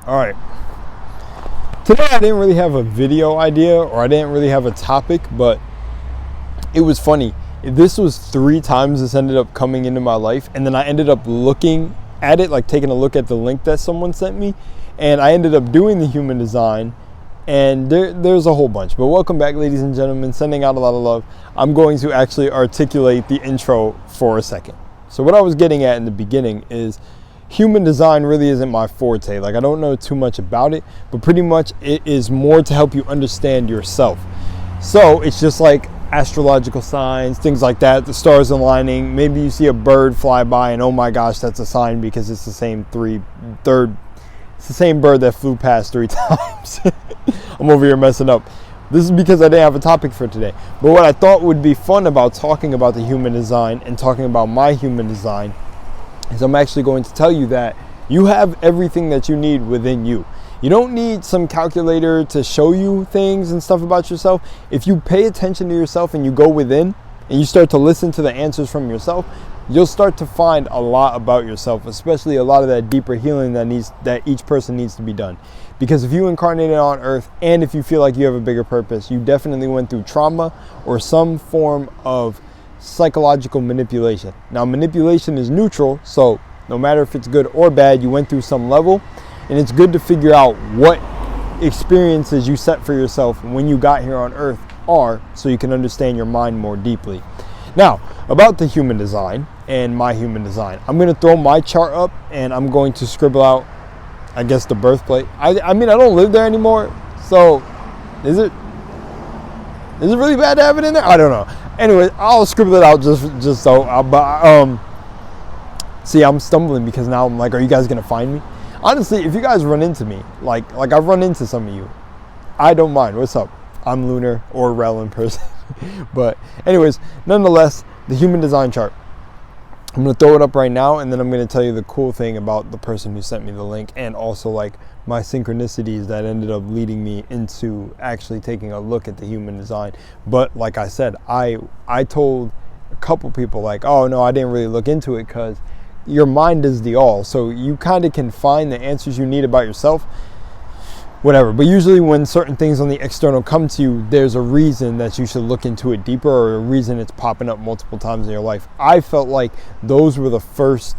All right. Today I didn't really have a video idea, or I didn't really have a topic, but it was funny. This was 3 times this ended up coming into my life, and then I ended up looking at it, like taking a look at the link that someone sent me, and I ended up doing the human design, and there's a whole bunch. But welcome back, ladies and gentlemen, sending out a lot of love. I'm going to actually articulate the intro for a second. So what I was getting at in the beginning is human design really isn't my forte. Like, I don't know too much about it, but pretty much it is more to help you understand yourself. So it's just like astrological signs, things like that, the stars aligning. Maybe you see a bird fly by and oh my gosh, that's a sign because it's the same it's the same bird that flew past 3 times. I'm over here messing up. This is because I didn't have a topic for today. But what I thought would be fun about talking about the human design and talking about my human design is I'm actually going to tell you that you have everything that you need within you. You don't need some calculator to show you things and stuff about yourself. If you pay attention to yourself and you go within and you start to listen to the answers from yourself, you'll start to find a lot about yourself, especially a lot of that deeper healing that each person needs to be done. Because if you incarnated on Earth and if you feel like you have a bigger purpose, you definitely went through trauma or some form of psychological manipulation. Now, manipulation is neutral, so no matter if it's good or bad, you went through some level, and it's good to figure out what experiences you set for yourself when you got here on Earth are, so you can understand your mind more deeply. Now, about the human design and my human design, I'm going to throw my chart up and I'm going to scribble out, I guess, the birthplace. I mean, I don't live there anymore, so is it really bad to have it in there? I don't know. Anyway, I'll scribble it out just so. See, I'm stumbling because now I'm like, are you guys gonna find me? Honestly, if you guys run into me, like I've run into some of you, I don't mind. What's up? I'm Lunar or Rel in person. But anyways, nonetheless, the human design chart. I'm gonna throw it up right now, and then I'm gonna tell you the cool thing about the person who sent me the link, and also like my synchronicities that ended up leading me into actually taking a look at the human design. But like I said, I told a couple people like, oh no, I didn't really look into it because your mind is the all. So you kind of can find the answers you need about yourself, whatever. But usually when certain things on the external come to you, there's a reason that you should look into it deeper, or a reason it's popping up multiple times in your life. I felt like those were the first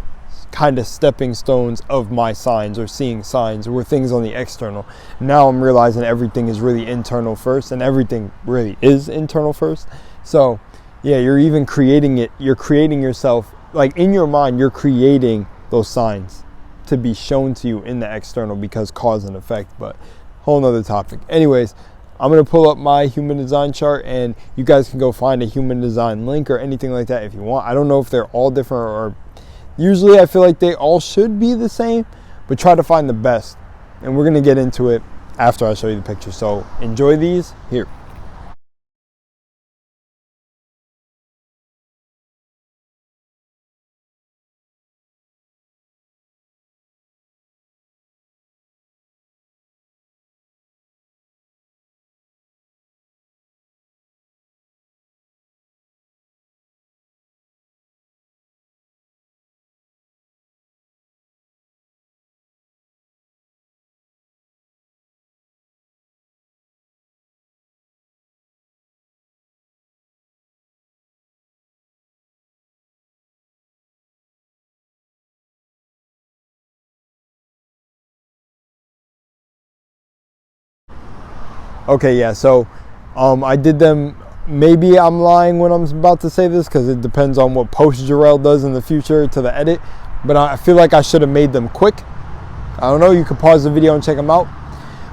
kind of stepping stones of my signs, or seeing signs, were things on the external. Now I'm realizing everything is really internal first, and everything really is internal first. So yeah, you're even creating it. You're creating yourself, like in your mind, you're creating those signs to be shown to you in the external, because cause and effect. But whole nother topic. Anyways, I'm going to pull up my human design chart, and you guys can go find a human design link or anything like that if you want. I don't know if they're all different, or usually I feel like they all should be the same, but try to find the best. And we're going to get into it after I show you the picture. So enjoy these here. Okay, yeah, so I did them. Maybe I'm lying when I'm about to say this, because it depends on what post Jarrell does in the future to the edit, but I feel like I should have made them quick. I don't know, you can pause the video and check them out.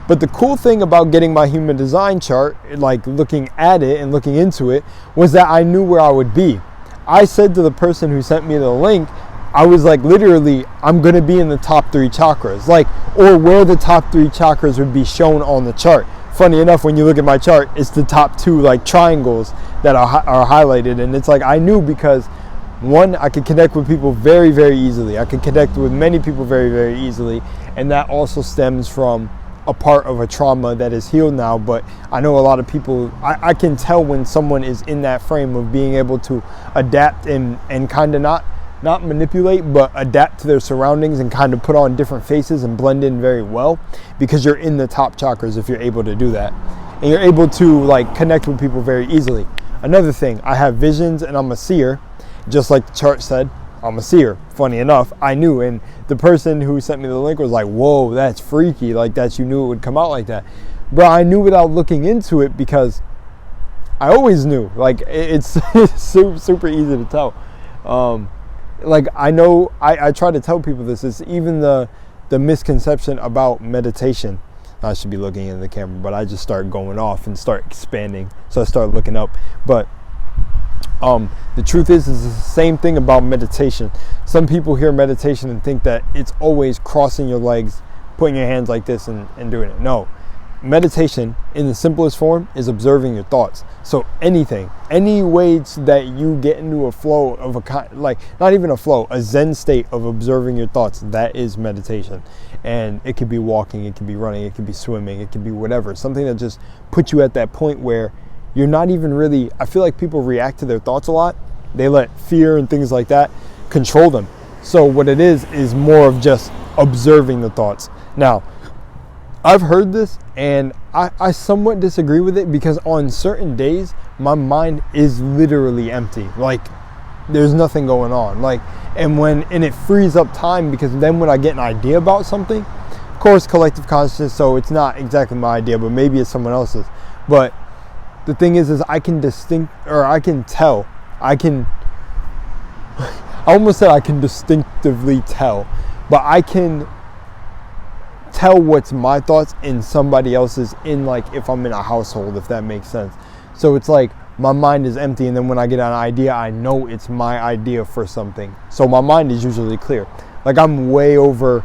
But the cool thing about getting my human design chart, like looking at it and looking into it, was that I knew where I would be. I said to the person who sent me the link, I was like, literally, I'm going to be in the top 3 chakras, like, or where the top 3 chakras would be shown on the chart. Funny enough, when you look at my chart, it's the top 2 like triangles that are highlighted, and it's like I knew, because one, I could connect with people very, very easily. I could connect with many people very, very easily, and that also stems from a part of a trauma that is healed now. But I know a lot of people, I can tell when someone is in that frame of being able to adapt and kind of not not manipulate, but adapt to their surroundings and kind of put on different faces and blend in very well, because you're in the top chakras if you're able to do that. And you're able to like connect with people very easily. Another thing, I have visions and I'm a seer, just like the chart said. I'm a seer. Funny enough, I knew, and the person who sent me the link was like, whoa, that's freaky, like that you knew it would come out like that. Bro, I knew without looking into it, because I always knew. Like, it's super easy to tell. Like, I know, I try to tell people this. It's even the misconception about meditation. I should be looking in the camera, but I just start going off and start expanding. So I start looking up. But the truth is the same thing about meditation. Some people hear meditation and think that it's always crossing your legs, putting your hands like this and doing it. No. Meditation, in the simplest form, is observing your thoughts. So anything, any ways that you get into a flow of a kind, like not even a flow, a Zen state of observing your thoughts, that is meditation. And it could be walking, it could be running, it could be swimming, it could be whatever. Something that just puts you at that point where you're not even really, I feel like people react to their thoughts a lot. They let fear and things like that control them. So what it is more of just observing the thoughts. Now, I've heard this and I somewhat disagree with it, because on certain days my mind is literally empty. Like, there's nothing going on. Like, and it frees up time, because then when I get an idea about something, of course, collective consciousness, so it's not exactly my idea, but maybe it's someone else's. But the thing is I can tell. I almost said I can distinctively tell, but I can tell what's my thoughts in somebody else's, in like if I'm in a household, if that makes sense. So it's like my mind is empty, and then when I get an idea, I know it's my idea for something. So my mind is usually clear. Like, I'm way over,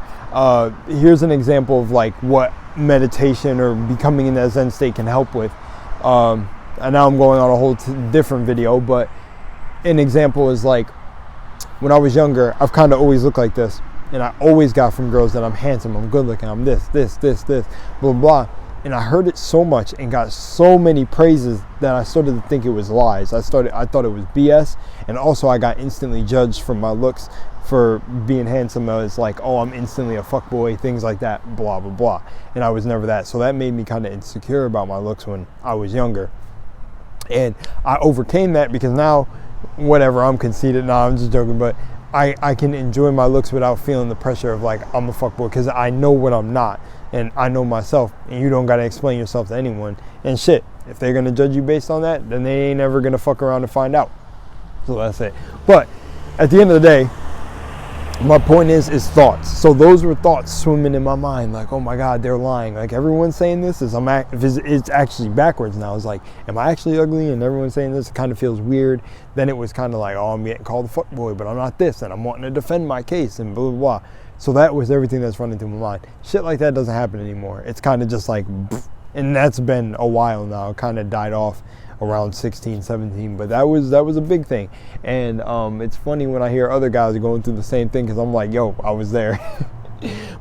here's an example of like what meditation or becoming in that Zen state can help with. And now I'm going on a whole different video, but an example is like, when I was younger, I've kind of always looked like this. And I always got from girls that I'm handsome, I'm good looking, I'm this, blah, blah. And I heard it so much and got so many praises that I started to think it was lies. I thought it was BS. And also I got instantly judged from my looks for being handsome. I was like, oh, I'm instantly a fuckboy, things like that, blah, blah, blah. And I was never that. So that made me kind of insecure about my looks when I was younger. And I overcame that, because now, whatever, I'm conceited. Nah, I'm just joking, but I can enjoy my looks without feeling the pressure of like, I'm a fuckboy, because I know what I'm not, and I know myself, and you don't got to explain yourself to anyone. And shit, if they're going to judge you based on that, then they ain't ever going to fuck around to find out. So that's it. But at the end of the day, my point is thoughts. So those were thoughts swimming in my mind, like, oh my God, they're lying. Like, everyone's saying this, it's actually backwards now. It's like, am I actually ugly? And everyone's saying this, it kind of feels weird. Then it was kind of like, oh, I'm getting called a fuckboy, but I'm not this, and I'm wanting to defend my case, and blah, blah, blah. So that was everything that's running through my mind. Shit like that doesn't happen anymore. It's kind of just like, and that's been a while now. It kind of died off around 16, 17, but that was a big thing. And it's funny when I hear other guys going through the same thing, because I'm like, yo, I was there.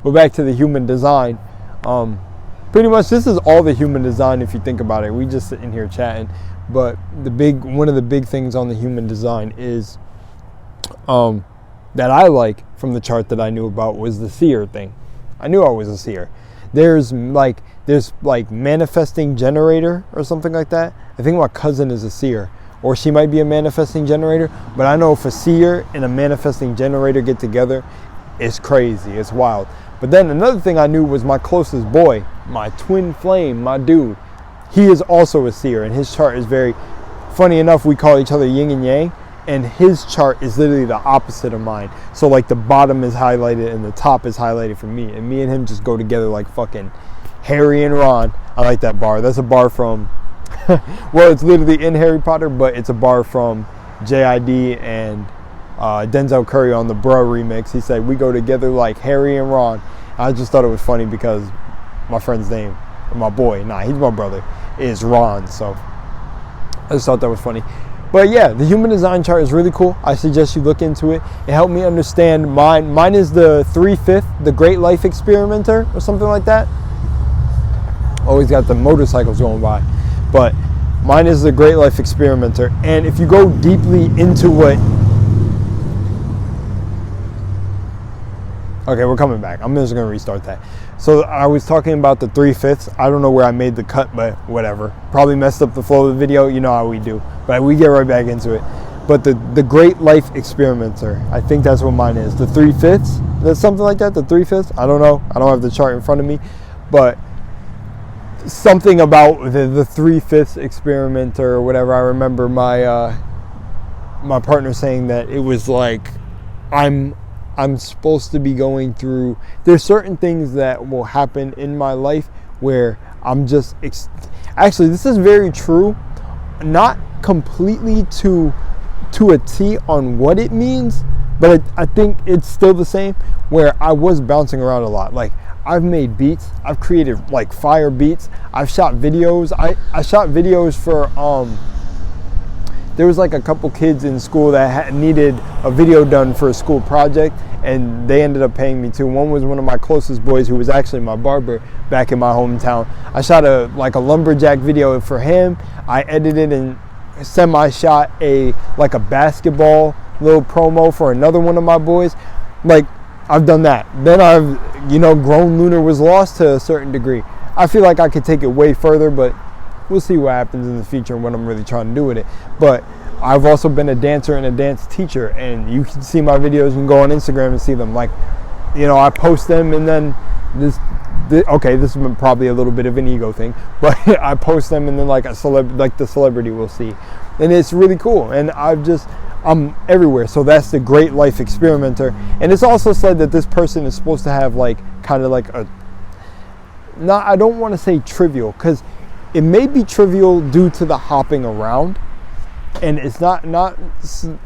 But back to the human design, pretty much this is all the human design if you think about it. We just sitting here chatting, but one of the big things on the human design is that I like from the chart that I knew about was the seer thing. I knew I was a seer. There's like manifesting generator or something like that. I think my cousin is a seer, or she might be a manifesting generator, but I know if a seer and a manifesting generator get together, it's crazy, it's wild. But then another thing I knew was my closest boy, my twin flame, my dude, he is also a seer, and his chart is very, funny enough, we call each other yin and yang, and his chart is literally the opposite of mine. So like the bottom is highlighted and the top is highlighted for me, and me and him just go together like fucking Harry and Ron. I like that bar. That's a bar from well, it's literally in Harry Potter, but it's a bar from JID and Denzel Curry on the Bruh remix. He said we go together like Harry and Ron. I just thought it was funny because my friend's name, my boy, he's my brother, is Ron. So I just thought that was funny. But yeah, the human design chart is really cool. I suggest you look into it. It helped me understand mine. Mine is the 3/5, the Great Life Experimenter or something like that. Always got the motorcycles going by. But mine is the Great Life Experimenter. And if you go deeply into what Okay, we're coming back. I'm just going to restart that. So I was talking about the 3/5. I don't know where I made the cut, but whatever. Probably messed up the flow of the video. You know how we do. But we get right back into it. But the Great Life Experimenter, I think that's what mine is. The 3/5. That's something like that, the 3/5. I don't know. I don't have the chart in front of me. But something about the 3/5 experimenter or whatever. I remember my my partner saying that it was like I'm supposed to be going through, there's certain things that will happen in my life where I'm just actually, this is very true, not completely to a T on what it means, but I think it's still the same, where I was bouncing around a lot. Like, I've made beats, I've created like fire beats, I've shot videos. I shot videos for there was like a couple kids in school that needed a video done for a school project, and they ended up paying me too. One was one of my closest boys who was actually my barber back in my hometown. I shot a lumberjack video for him. I edited and semi-shot a basketball little promo for another one of my boys. Like, I've done that. Then I've, grown Lunar Was Lost to a certain degree. I feel like I could take it way further, but we'll see what happens in the future and what I'm really trying to do with it. But I've also been a dancer and a dance teacher, and you can see my videos. You can go on Instagram and see them. Like, I post them, and then this has been probably a little bit of an ego thing, but I post them, and then the celebrity will see, and it's really cool. And I'm everywhere. So that's the Great Life Experimenter. And it's also said that this person is supposed to have I don't want to say trivial, because it may be trivial due to the hopping around, and it's not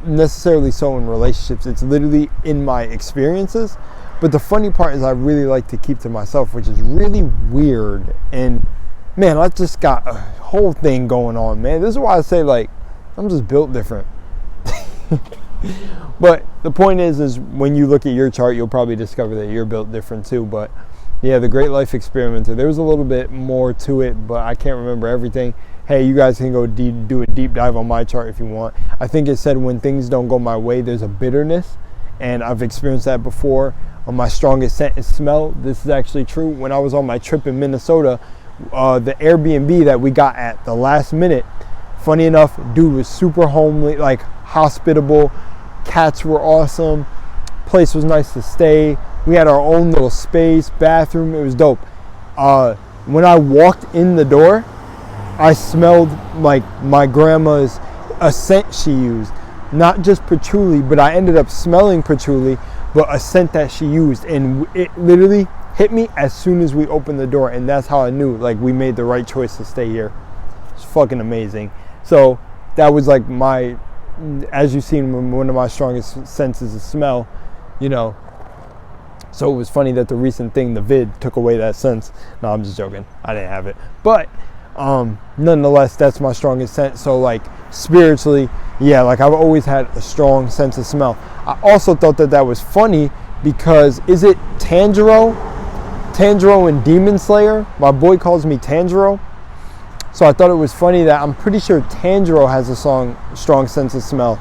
necessarily so in relationships. It's literally in my experiences. But the funny part is I really like to keep to myself, which is really weird. And man, I just got a whole thing going on, man. This is why I say, I'm just built different. But the point is when you look at your chart, you'll probably discover that you're built different too. But yeah, the Great Life Experimenter, there was a little bit more to it, but I can't remember everything. Hey, you guys can go do a deep dive on my chart if you want. I think it said when things don't go my way, there's a bitterness, and I've experienced that before. On my strongest scent is smell. This is actually true. When I was on my trip in Minnesota, the Airbnb that we got at the last minute, funny enough, dude was super homely, hospitable. Cats were awesome. Place was nice to stay. We had our own little space, bathroom. It was dope. When I walked in the door, I smelled like my grandma's a scent she used. Not just patchouli, but I ended up smelling patchouli, but a scent that she used. And it literally hit me as soon as we opened the door. And that's how I knew, we made the right choice to stay here. It's fucking amazing. So that was my, as you've seen, one of my strongest senses is smell, So it was funny that the recent thing, the vid, took away that sense. No, I'm just joking. I didn't have it. But nonetheless, that's my strongest sense. So spiritually, yeah, I've always had a strong sense of smell. I also thought that was funny because, is it Tanjiro and Demon Slayer? My boy calls me Tanjiro. So I thought it was funny that I'm pretty sure Tanjiro has a strong sense of smell.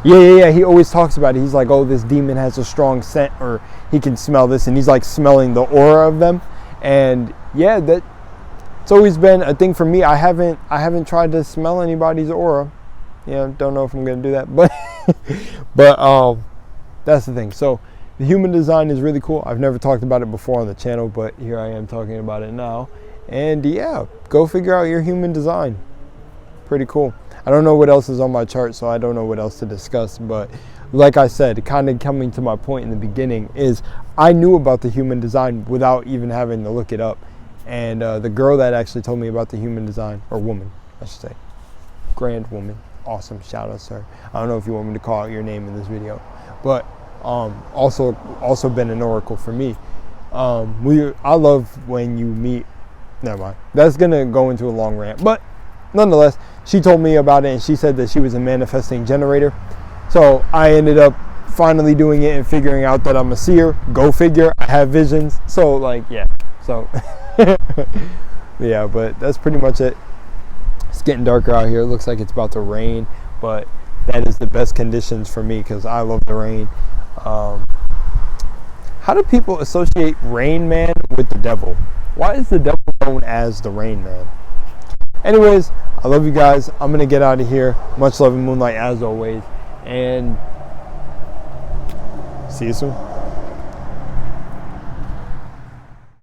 Yeah. He always talks about it. He's like, oh, this demon has a strong scent, or he can smell this, and he's smelling the aura of them. And yeah, it's always been a thing for me. I haven't tried to smell anybody's aura. Yeah, don't know if I'm gonna do that, but that's the thing. So the human design is really cool. I've never talked about it before on the channel, but here I am talking about it now. And yeah, go figure out your human design. Pretty cool. I don't know what else is on my chart, so I don't know what else to discuss. But like I said, kind of coming to my point in the beginning is I knew about the human design without even having to look it up. And the girl that actually told me about the human design, or woman, I should say, grand woman, awesome, shout out to her. I don't know if you want me to call out your name in this video, but also been an oracle for me. I love when you meet. Never mind. That's gonna go into a long rant, but nonetheless, she told me about it, and she said that she was a manifesting generator. So I ended up finally doing it and figuring out that I'm a seer. Go figure. I have visions. So yeah. So yeah, but that's pretty much it. It's getting darker out here. It looks like it's about to rain, but that is the best conditions for me because I love the rain. how do people associate Rain Man with the devil? Why is the devil known as the Rain Man? Anyways, I love you guys. I'm going to get out of here. Much love and moonlight as always. And see you soon.